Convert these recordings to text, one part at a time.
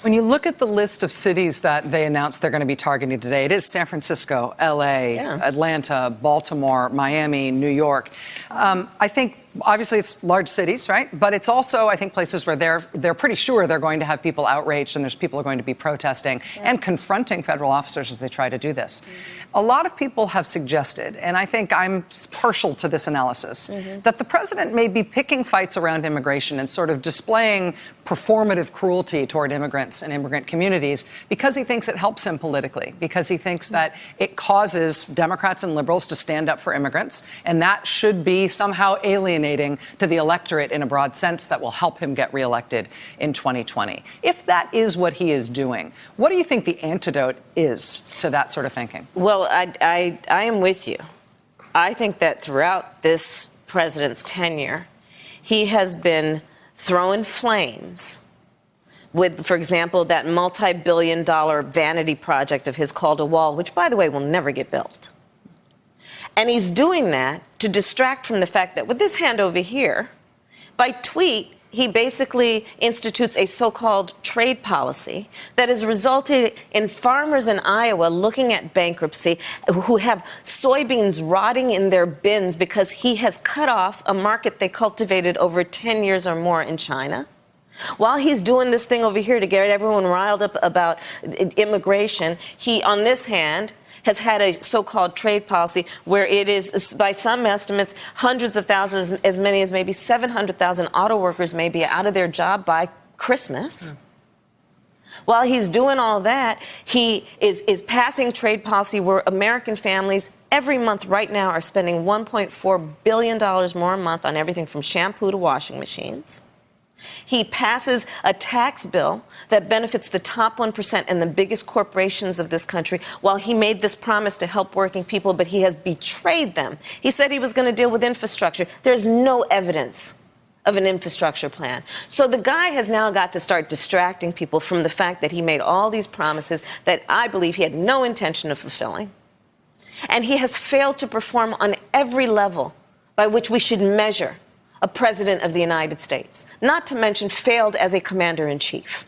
this. When you look at the list of cities that they announced they're going to be targeting today, it is San Francisco, L.A., Atlanta, Baltimore, Miami, New York. I think obviously it's large cities, right? But it's also, I think, places where they're pretty sure they're going to have people outraged and there's people are going to be protesting and confronting federal officers as they try to do this. A lot of people have suggested, and I think I'm partial to this analysis, that the president may be picking fights around immigration and sort of displaying performative cruelty toward immigrants and immigrant communities because he thinks it helps him politically, because he thinks that it causes Democrats and liberals to stand up for immigrants, and that should be somehow alienating to the electorate in a broad sense that will help him get reelected in 2020. If that is what he is doing, what do you think the antidote is to that sort of thinking? Well, I am with you. I think that throughout this president's tenure, he has been throwing flames with, for example, that multi-billion-dollar vanity project of his called a wall, which, by the way, will never get built. And he's doing that to distract from the fact that with this hand over here, by tweet, he basically institutes a so-called trade policy that has resulted in farmers in Iowa looking at bankruptcy who have soybeans rotting in their bins because he has cut off a market they cultivated over 10 years or more in China. While he's doing this thing over here to get everyone riled up about immigration, he, on this hand, has had a so-called trade policy where it is, by some estimates, hundreds of thousands, as many as maybe 700,000 auto workers may be out of their job by Christmas. While he's doing all that, he is passing trade policy where American families every month right now are spending $1.4 billion more a month on everything from shampoo to washing machines. He passes a tax bill that benefits the top 1% and the biggest corporations of this country, while he made this promise to help working people, but he has betrayed them. He said he was going to deal with infrastructure. There's no evidence of an infrastructure plan. So the guy has now got to start distracting people from the fact that he made all these promises that I believe he had no intention of fulfilling. And he has failed to perform on every level by which we should measure a president of the United States, not to mention failed as a commander-in-chief.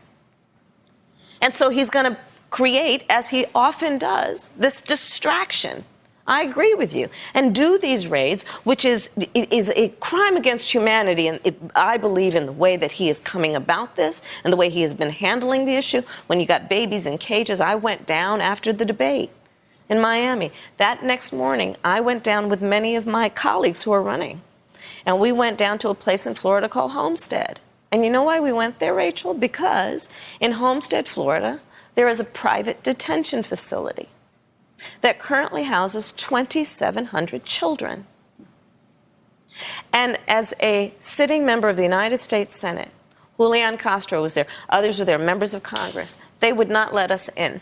And so he's going to create, as he often does, this distraction. I agree with you. And do these raids, which is a crime against humanity, and I believe in the way that he is coming about this and the way he has been handling the issue. When you got babies in cages, I went down after the debate in Miami. That next morning, I went down with many of my colleagues who are running. And we went down to a place in Florida called Homestead. And you know why we went there, Rachel? Because in Homestead, Florida, there is a private detention facility that currently houses 2,700 children. And as a sitting member of the United States Senate, Julian Castro was there, others were there, members of Congress. They would not let us in.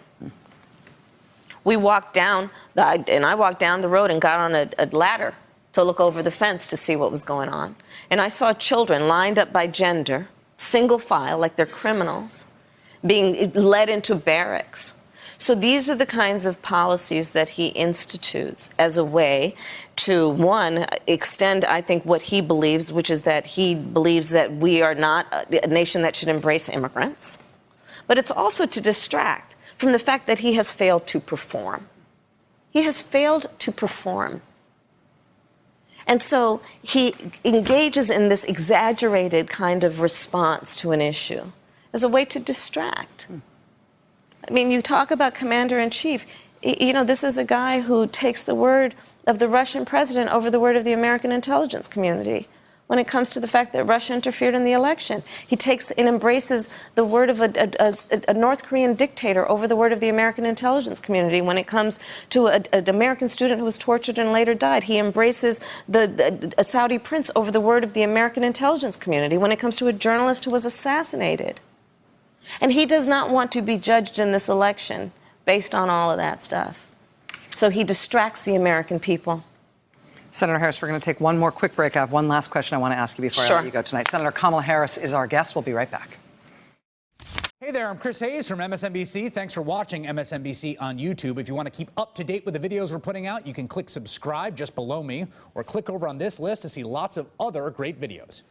We walked down, and I walked down the road and got on a ladder to look over the fence to see what was going on. And I saw children lined up by gender, single file, like they're criminals, being led into barracks. So these are the kinds of policies that he institutes as a way to, one, extend, I think, what he believes, which is that he believes that we are not a nation that should embrace immigrants. But it's also to distract from the fact that he has failed to perform. He has failed to perform. And so he engages in this exaggerated kind of response to an issue as a way to distract. I mean, you talk about commander-in-chief. You know, this is a guy who takes the word of the Russian president over the word of the American intelligence community when it comes to the fact that Russia interfered in the election. He takes and embraces the word of a North Korean dictator over the word of the American intelligence community. When it comes to an American student who was tortured and later died, he embraces a Saudi prince over the word of the American intelligence community. When it comes to a journalist who was assassinated. And he does not want to be judged in this election based on all of that stuff. So he distracts the American people. Senator Harris, we're going to take one more quick break. I have one last question I want to ask you before I let you go tonight. Senator Kamala Harris is our guest. We'll be right back. Hey there, I'm Chris Hayes from MSNBC. Thanks for watching MSNBC on YouTube. If you want to keep up to date with the videos we're putting out, you can click subscribe just below me or click over on this list to see lots of other great videos.